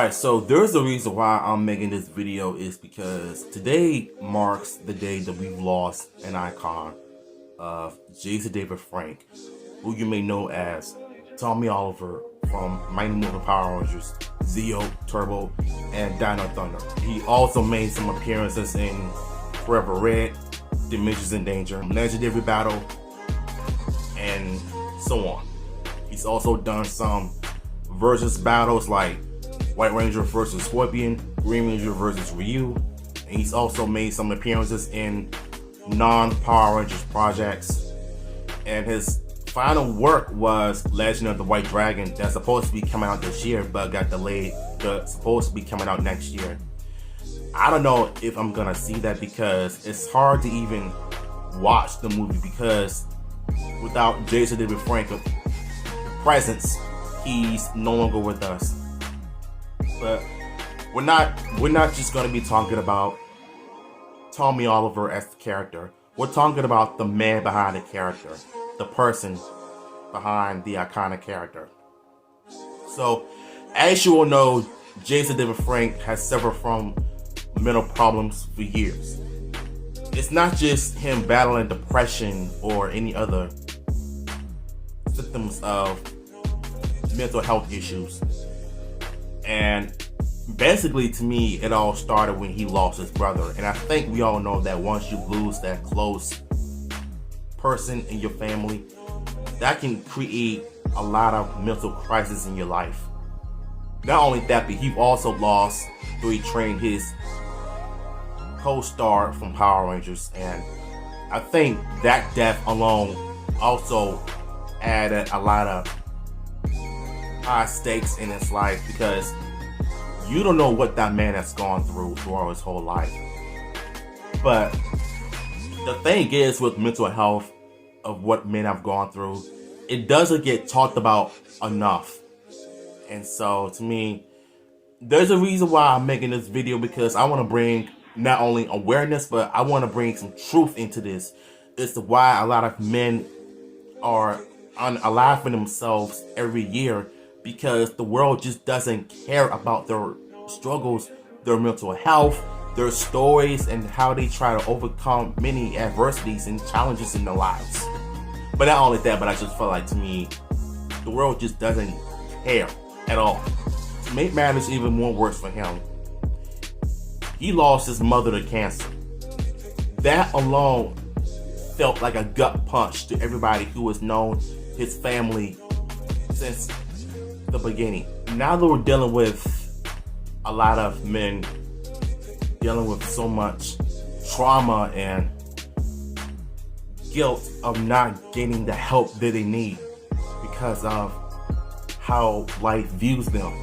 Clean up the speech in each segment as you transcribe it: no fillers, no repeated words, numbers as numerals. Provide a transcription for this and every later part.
Alright, so there's a reason why I'm making this video is because today marks the day that we've lost an icon of David Frank, who you may know as Tommy Oliver from Mighty Morphin Power Rangers, Zeo, Turbo, and Dino Thunder. He also made some appearances in Forever Red, Dimensions in Danger, Legendary Battle, and so on. He's also done some versus battles like White Ranger versus Scorpion, Green Ranger versus Ryu, and he's also made some appearances in non-Power Rangers projects. And his final work was Legend of the White Dragon, that's supposed to be coming out this year but got delayed. That's supposed to be coming out next year. I don't know if I'm gonna see that because it's hard to even watch the movie because without David Frank's presence, he's no longer with us. But we're not just gonna be talking about Tommy Oliver as the character. We're talking about the man behind the character, the person behind the iconic character. So, as you all know, David Frank has suffered from mental problems for years. It's not just him battling depression or any other symptoms of mental health issues. And basically, to me, it all started when he lost his brother. And I think we all know that once you lose that close person in your family, that can create a lot of mental crisis in your life. Not only that, but he also lost 3 trained his co-star from Power Rangers, and I think that death alone also added a lot of high stakes in his life because you don't know what that man has gone through throughout his whole life. But the thing is with mental health of what men have gone through, it doesn't get talked about enough. And so to me, there's a reason why I'm making this video, because I want to bring not only awareness, but I want to bring some truth into this. It's why a lot of men are unaliving themselves every year, because the world just doesn't care about their struggles, their mental health, their stories, and how they try to overcome many adversities and challenges in their lives. But not only that, but I just feel like, to me, the world just doesn't care at all. To make matters even more worse for him, he lost his mother to cancer. That alone felt like a gut punch to everybody who has known his family since the beginning. Now that we're dealing with a lot of men dealing with so much trauma and guilt of not getting the help that they need because of how life views them.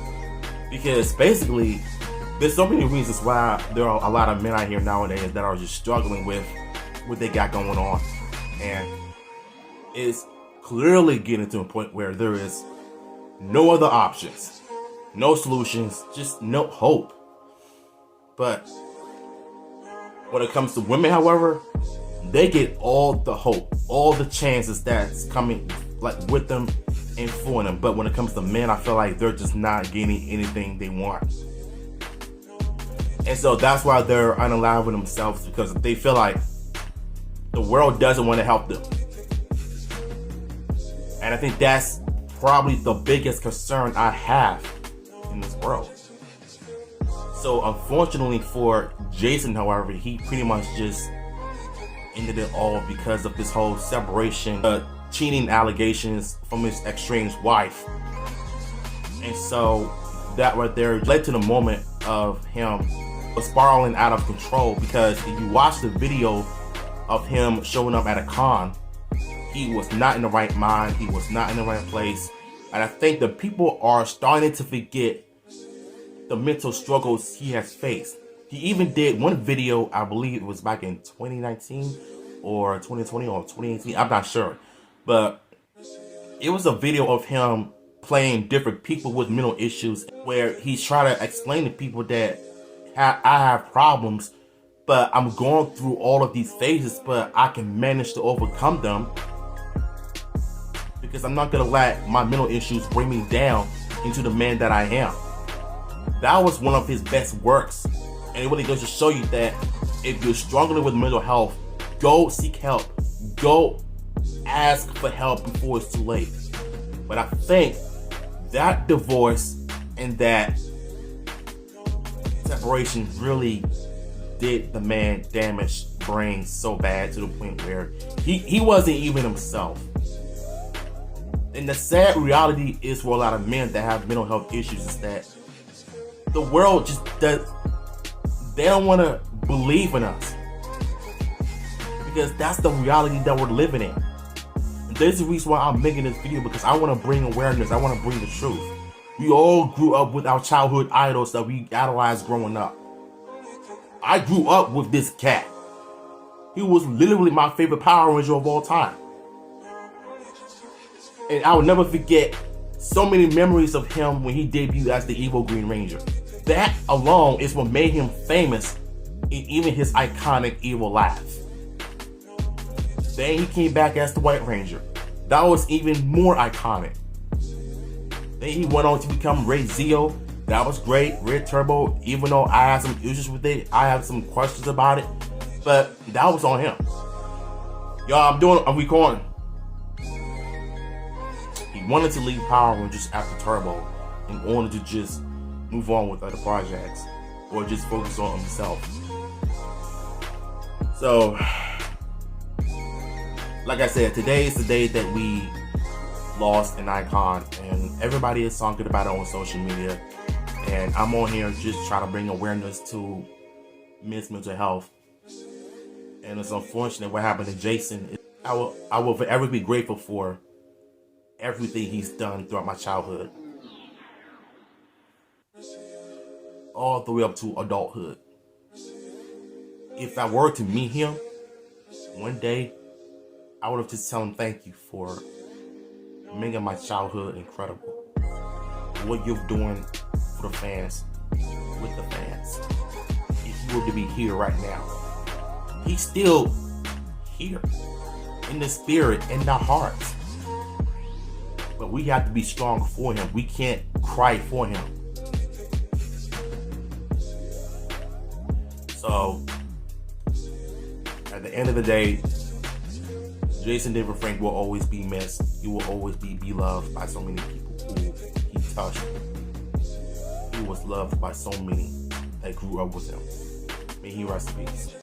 Because basically, there's so many reasons why there are a lot of men out here nowadays that are just struggling with what they got going on. And it's clearly getting to a point where there is no other options, no solutions, just no hope. But when it comes to women, however, they get all the hope, all the chances that's coming like with them and for them. But when it comes to men, I feel like they're just not getting anything they want. And so that's why they're unaliving themselves, because they feel like the world doesn't want to help them. And I think that's probably the biggest concern I have in this world. So unfortunately for Jason, however, he pretty much just ended it all because of this whole separation, cheating allegations from his estranged wife. And so that right there led to the moment of him spiraling out of control, because if you watch the video of him showing up at a con, he was not in the right mind, he was not in the right place. And I think that people are starting to forget the mental struggles he has faced. He even did one video, I believe it was back in 2019 or 2020 or 2018, I'm not sure. But it was a video of him playing different people with mental issues, where he's trying to explain to people that I have problems, but I'm going through all of these phases, but I can manage to overcome them because I'm not gonna let my mental issues bring me down into the man that I am. That was one of his best works. And it really goes to show you that if you're struggling with mental health, go seek help. Go ask for help before it's too late. But I think that divorce and that separation really did the man damage brain so bad to the point where he wasn't even himself. And the sad reality is for a lot of men that have mental health issues is that the world just does, they don't want to believe in us. Because that's the reality that we're living in. And there's the reason why I'm making this video, because I want to bring awareness, I want to bring the truth. We all grew up with our childhood idols that we idolized growing up. I grew up with this cat. He was literally my favorite Power Ranger of all time. And I will never forget so many memories of him when he debuted as the evil Green Ranger. That alone is what made him famous in even his iconic evil laugh. Then he came back as the White Ranger. That was even more iconic. Then he went on to become Ray Zeo. That was great. Red Turbo, even though I had some issues with it, I had some questions about it, but that was on him. Y'all, I'm recording. He wanted to leave Power Rangers after Turbo in order to just move on with other projects or just focus on himself. So, like I said, today is the day that we lost an icon, and everybody is talking about it on social media. And I'm on here just trying to bring awareness to men's mental health. And it's unfortunate what happened to Jason. I will forever be grateful for everything he's done throughout my childhood, all the way up to adulthood. If I were to meet him one day, I would have just told him thank you for making my childhood incredible. What you're doing for the fans, with the fans. If he were to be here right now, he's still here in the spirit, in the hearts. But we have to be strong for him. We can't cry for him. So, at the end of the day, Jason David Frank will always be missed. He will always be beloved by so many people who he touched. He was loved by so many that grew up with him. May he rest in peace.